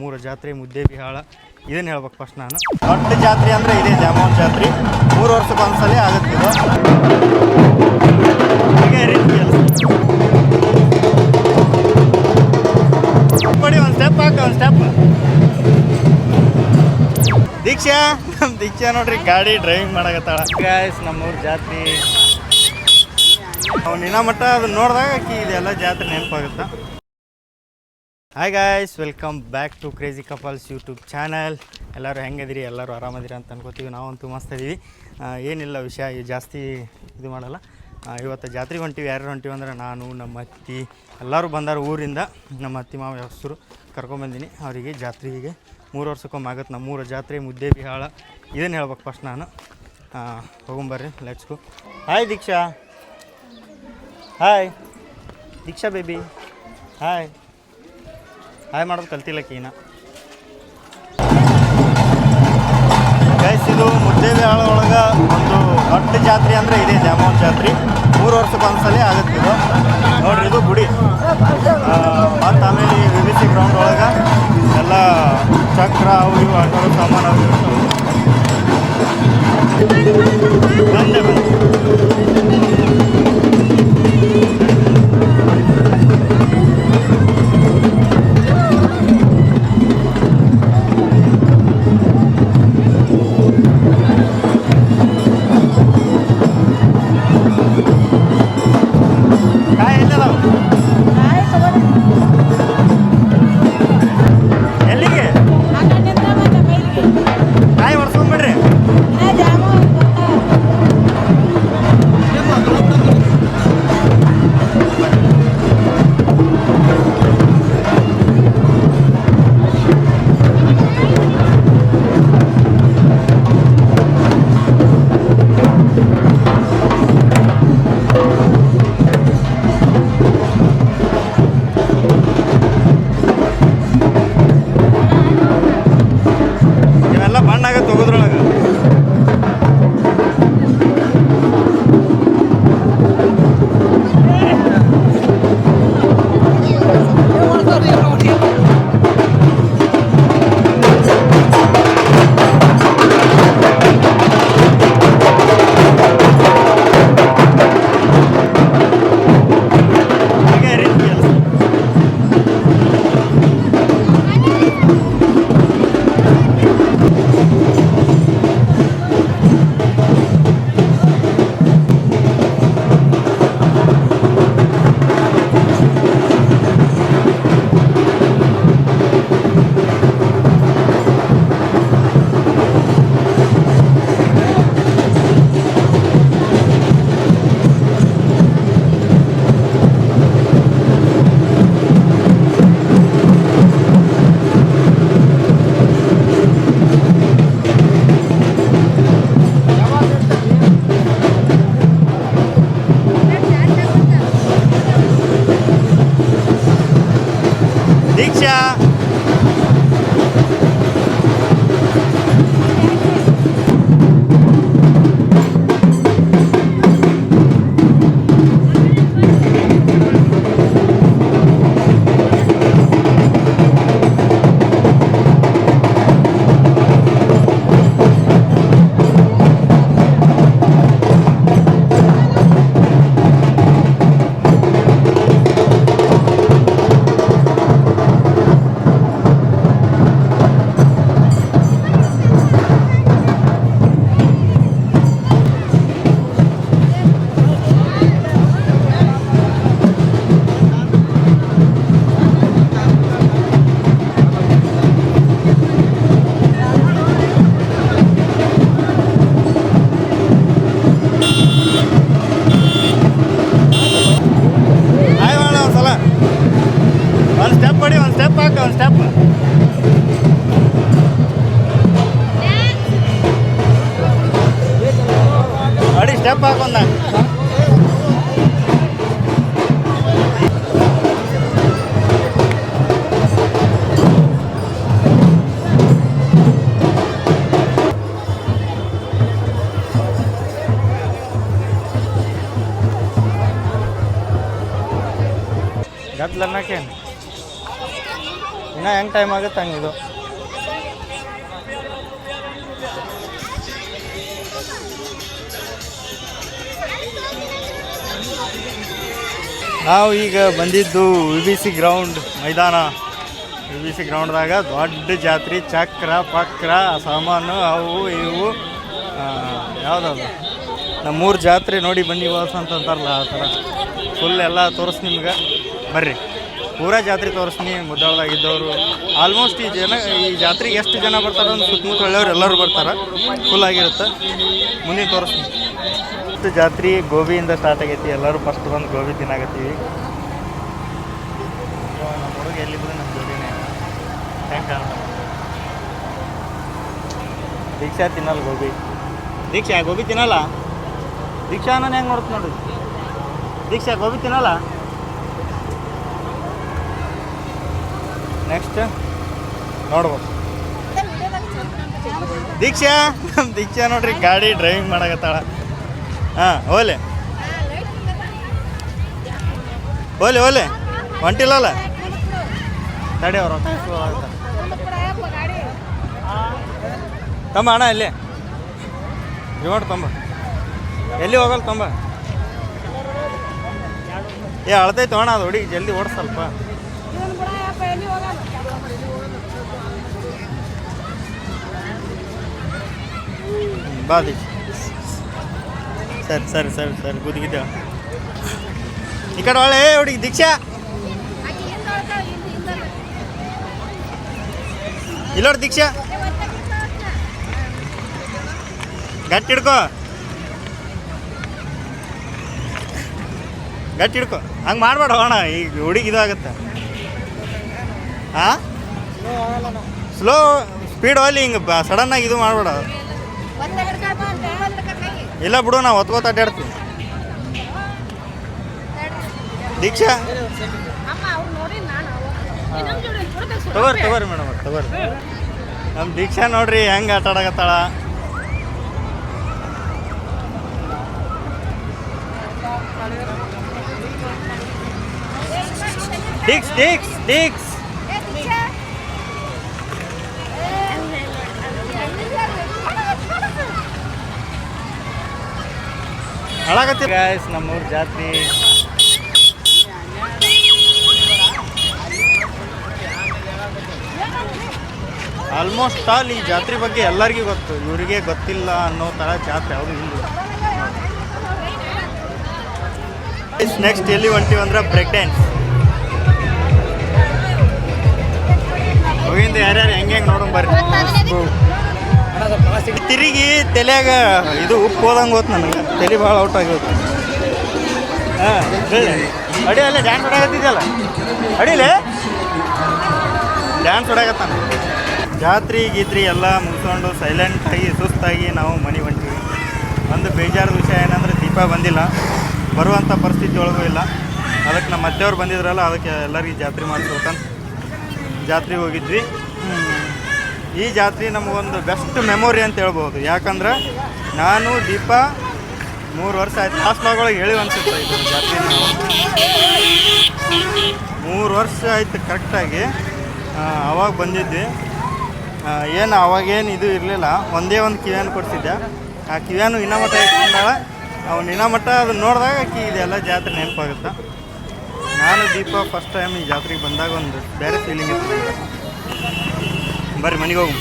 ಮೂರು ಜಾತ್ರೆ ಮುದ್ದೇಬಿಹಾಳ ಇದನ್ನು ಹೇಳ್ಬೇಕು ಫಸ್ಟ್ ನಾನು. ದೊಡ್ಡ ಜಾತ್ರೆ ಅಂದರೆ ಇದೇ ದ್ಯಾಮವ್ವನ ಜಾತ್ರೆ. 3 ವರ್ಷಕ್ಕೊಂದ್ಸಲ ಆಗುತ್ತೆ ಇದು. ಕೊಡಿ ಒಂದು ಸ್ಟೆಪ್ ಹಾಕ, ಒಂದು ಸ್ಟೆಪ್. ದೀಕ್ಷಾ ನೋಡ್ರಿ ಗಾಡಿ ಡ್ರೈವಿಂಗ್ ಮಾಡಕತ್ತಾಳ. ಗಾಯ್ಸ್ ನಮ್ಮೂರು ಜಾತ್ರೆ ನಿನ್ನ ಮಟ್ಟ ಅದನ್ನ ನೋಡಿದಾಗ ಇದೆಲ್ಲ ಜಾತ್ರೆ ನೆನಪಾಗುತ್ತಾ. Hi guys, welcome back to crazy couples YouTube channel. ಎಲ್ಲರೂ ಹೆಂಗದಿರಿ? ಎಲ್ಲರೂ ಆರಾಮದಿರಿ ಅಂತ ಅನ್ಕೋತೀವಿ. ನಾವಂತೂ ಮಸ್ತ್ ಇದೀವಿ. ಏನಿಲ್ಲ ವಿಷಯ ಜಾಸ್ತಿ ಇದು ಮಾಡಲ್ಲ. ಇವತ್ತು ಜಾತ್ರೆಗೆ ಹೊಂಟಿವಿ. ಯಾರು ಹೊಂಟಿವಿ ಅಂದ್ರೆ ನಾನು, ನಮ್ಮ ಅತ್ತಿ ಎಲ್ಲರೂ ಬಂದಾರ ಊರಿಂದ. ನಮ್ಮ ಅತ್ತಿ ಮಾವ ಹೆಸರು ಕರ್ಕೊಂಬಂದಿನಿ ಅವರಿಗೆ. ಜಾತ್ರೆಗೆ 3 ವರ್ಷಕ್ಕೊಮ್ಮೆ ಆಗುತ್ತೆ ನಮ್ಮೂರ ಜಾತ್ರೆ ಮುದ್ದೇಬಿಹಾಳ ಇದನ್ನು ಹೇಳ್ಬೇಕು ಫಸ್ಟ್ ನಾನು. ಹೋಗೊಂಬರ್ರಿ, let's go. Hi Deeksha. Hi Deeksha baby. Hi hi ಮಾಡೋದು ಕಲ್ತಿಲ್ಲಕ್ಕೀನ. ಗೈಸ್, ಇದು ಮುದ್ದೇಬಿಹಾಳ ಒಳಗೆ ಒಂದು ದೊಡ್ಡ ಜಾತ್ರೆ ಅಂದರೆ ಇದೇ ದ್ಯಾಮವ್ವನ ಜಾತ್ರೆ. 3 ವರ್ಷಕ್ಕೊಂದ್ಸಲ ಆಗುತ್ತೆ ಇದು. ನೋಡ್ರಿ, ಇದು ಗುಡಿ. ಮತ್ತು ಆಮೇಲೆ ಈ BBC ಗ್ರೌಂಡ್ ಒಳಗೆ ಎಲ್ಲ ಚಕ್ರ ಅವು ಇವು ಆಟೋ ಸಾಮಾನು ಅವು ಬಂದೆ ದೀಕ್ಷಾ. ಸ್ಟೆಪ್ ಹಾಕೊಂಡ ಗದ್ಲನ್ನಕೇನು ಇನ್ನೂ ಹೆಂಗೆ ಟೈಮ್ ಆಗುತ್ತೆ ಹಂಗೆ ಇದು. ನಾವು ಈಗ ಬಂದಿದ್ದು UBC ಗ್ರೌಂಡ್ ಮೈದಾನ. UBC ಗ್ರೌಂಡ್ದಾಗ ದೊಡ್ಡ ಜಾತ್ರೆ, ಚಕ್ರ ಪಕ್ರ ಸಾಮಾನು ಅವು ಇವು ಯಾವುದದು ನಮ್ಮೂರು ಜಾತ್ರೆ ನೋಡಿ ಬನ್ನಿ ಬಾಸ್ ಅಂತಂತಾರಲ್ಲ ಆ ಥರ ಫುಲ್ ಎಲ್ಲ ತೋರಿಸ್ ನಿಮ್ಗೆ. ಬರ್ರಿ ಪೂರಾ ಜಾತ್ರೆ ತೋರಿಸ್ನಿ. ಮುದ್ದಾಳದಾಗಿದ್ದವರು ಆಲ್ಮೋಸ್ಟ್ ಈ ಜಾತ್ರೆಗೆ ಎಷ್ಟು ಜನ ಬರ್ತಾರೆ ಅಂದ್ರೆ ಸುತ್ತಮುತ್ತ ಒಳ್ಳೆಯವ್ರು ಎಲ್ಲರೂ ಬರ್ತಾರೆ. ಫುಲ್ ಆಗಿರುತ್ತೆ. ಮುಂದಿನ ತೋರಿಸ್ತೀನಿ. ಫಸ್ಟ್ ಜಾತ್ರೆ ಗೋಬಿಯಿಂದ ಸ್ಟಾರ್ಟ್ ಆಗೈತಿ. ಎಲ್ಲರೂ ಫಸ್ಟ್ ಬಂದು ಗೋಬಿ ತಿನ್ನಾಗತ್ತೀವಿ. ನಮ್ಮ ಹುಡುಗ ಎಲ್ಲಿದ್ರೆ ನಮ್ಮ ಜೋಡಿನೇ ಹೆಂಗೆ ಕಾಣ್ತಾನೆ. ದೀಕ್ಷಾ ತಿನ್ನಲ್ಲ ಗೋಬಿ. ದೀಕ್ಷಾ ಗೋಬಿ ತಿನ್ನಲ್ಲ. ದೀಕ್ಷಾ ನಾನು ಹೆಂಗೆ ನೋಡ್ತು ನೋಡಿ. ದೀಕ್ಷಾ ಗೋಬಿ ತಿನ್ನಲ್ಲ. ನೆಕ್ಸ್ಟ್ ನೋಡ್ಬೋದು ದೀಕ್ಷಾ. ನಮ್ಮ ದೀಕ್ಷಾ ನೋಡ್ರಿ ಗಾಡಿ ಡ್ರೈವಿಂಗ್ ಮಾಡಕತ್ತಾಳ. ಹಾಂ ಓಲೆ ಓಲೆ ಓಲೆ ಹೊಂಟಿಲ್ಲಲ್ಲ ತಡಿ ಅವ್ರು ತಂಬ ಅಣ್ಣ ಇಲ್ಲಿ ರಿಮೋಟ್ ತಂಬ. ಎಲ್ಲಿ ಹೋಗಲ್ಲ ತಂಬ. ಅಳ್ತೈತೆ ಅಣ್ಣ ಅದು ಹುಡುಗಿ ಜಲ್ದಿ ಓಡ್ ಸ್ವಲ್ಪ. ಬಾ ದೀಕ್ಷಾ. ಸರಿ ಸರಿ ಸರಿ ಸರಿ ಗುದ್ಗಿದ್ದೆ ಈ ಕಡೆ ಒಳ್ಳೆ ಹುಡುಗಿ ದೀಕ್ಷಾ. ಇಲ್ಲೋಡಿ ದೀಕ್ಷಾ ಗಟ್ಟಿ ಹಿಡ್ಕೋ ಗಟ್ಟಿ ಹಿಡ್ಕೋ. ಹಂಗೆ ಮಾಡ್ಬೇಡ ಅಣ್ಣ ಈಗ ಹುಡುಗಿ ಇದಾಗುತ್ತೆ. ಹಾಂ ಸ್ಲೋ ಸ್ಪೀಡ್ ಹೋಗ್ಲಿ ಹಿಂಗೆ ಸಡನ್ನಾಗಿ ಇದು ಮಾಡ್ಬೇಡ. ಇಲ್ಲ ಬಿಡು ನಾವು ಹೊತ್ಕೋತ ಅಡ್ಡಾಡ್ತೀವಿ. ದೀಕ್ಷಾ ತಗೋರಿ ಮೇಡಮ್ ತಗೋರಿ. ನಮ್ಮ ದೀಕ್ಷಾ ನೋಡ್ರಿ ಹೆಂಗೆ ಆಟ ಆಡಕತ್ತಾಳ. ಡಿಕ್ಸ್ ಡಿಕ್ಸ್ ಡಿಕ್ಸ್ ಹಾಳಾಗತ್ತಿ ಗಾಯ್ಸ್. ನಮ್ಮೂರು ಜಾತ್ರೆ ಆಲ್ಮೋಸ್ಟ್ ಆಲ್ ಈ ಜಾತ್ರೆ ಬಗ್ಗೆ ಎಲ್ಲರಿಗೂ ಗೊತ್ತು. ಇವರಿಗೆ ಗೊತ್ತಿಲ್ಲ ಅನ್ನೋ ಥರ ಜಾತ್ರೆ ಯಾವುದು ಇಲ್ಲ. ನೆಕ್ಸ್ಟ್ ಎಲ್ಲಿ ಹೊಂಟಿವಿ ಅಂದ್ರೆ ಬ್ರೇಕ್ ಡ್ಯಾನ್ಸ್. ಹೋಗಿಂದ ಯಾರ್ಯಾರು ಹೆಂಗೆ ನೋಡೋಣ ಬರ್ರಿ. ತಿರುಗಿ ತಲೆಯಾಗ ಇದು ಉಪ್ಪು ಹೋದಂಗೆ ಹೋತ್ ನನಗೆ. ತಲೆ ಭಾಳ ಔಟ್ ಆಗೋದು. ಹಾಂ ಹೇಳಿ ಅಡಿ ಅಲ್ಲೇ ಡ್ಯಾನ್ಸ್ ಹೊಡಾಗತ್ತಿದ್ದಲ್ಲ ಅಡಿಲೇ ಡ್ಯಾನ್ಸ್ ಹೊಡಾಗತ್ತಾನ. ಜಾತ್ರೆ ಗೀತ್ರಿ ಎಲ್ಲ ಮುಗಿಸ್ಕೊಂಡು ಸೈಲೆಂಟಾಗಿ ಸುಸ್ತಾಗಿ ನಾವು ಮನೆ ಹೊಂಟಿವಿ. ಒಂದು ಬೇಜಾರದ ವಿಷಯ ಏನಂದ್ರೆ ದೀಪ ಬಂದಿಲ್ಲ. ಬರುವಂಥ ಪರಿಸ್ಥಿತಿ ಒಳಗೂ ಇಲ್ಲ. ಅದಕ್ಕೆ ನಮ್ಮ ಅತ್ತೆಯವ್ರು ಬಂದಿದ್ರಲ್ಲ ಅದಕ್ಕೆ ಎಲ್ಲರಿಗೂ ಜಾತ್ರೆ ಮಾಡಿಸ್ಬೇಕಂತ ಜಾತ್ರೆಗೆ ಹೋಗಿದ್ವಿ. ಈ ಜಾತ್ರೆ ನಮಗೊಂದು ಬೆಸ್ಟ್ ಮೆಮೊರಿ ಅಂತ ಹೇಳ್ಬೋದು. ಯಾಕಂದ್ರೆ ನಾನು ದೀಪ 3 ವರ್ಷ ಆಯ್ತು. ಲಾಸ್ಟ್ ಭಾಗಗಳಿಗೆ ಹೇಳಿ ಅನ್ಸುತ್ತೆ ಇದು ಜಾತ್ರೆ. ನಾವು 3 ವರ್ಷ ಆಯ್ತು ಕರೆಕ್ಟಾಗಿ. ಅವಾಗ ಬಂದಿದ್ವಿ. ಏನು ಅವಾಗೇನು ಇದು ಇರಲಿಲ್ಲ. ಒಂದೇ ಒಂದು ಕಿವಿಯನ್ನು ಕೊಡಿಸಿದ್ದೆ. ಆ ಕಿವಿಯನ್ನು ಇನ್ನಮಠ ಇಟ್ಕೊಂಡಾಳ. ಅವ್ನು ಇನ್ನಮಠ ಅದನ್ನ ನೋಡಿದಾಗ ಇದೆಲ್ಲ ಜಾತ್ರೆ ನೆನಪಾಗುತ್ತೆ. ನಾನು ದೀಪ ಫಸ್ಟ್ ಟೈಮ್ ಈ ಜಾತ್ರೆಗೆ ಬಂದಾಗ ಒಂದು ಬೇರೆ ಫೀಲಿಂಗ್ ಇತ್ತು. ಬರ್ರಿ ಮನೆಗೆ ಹೋಗು.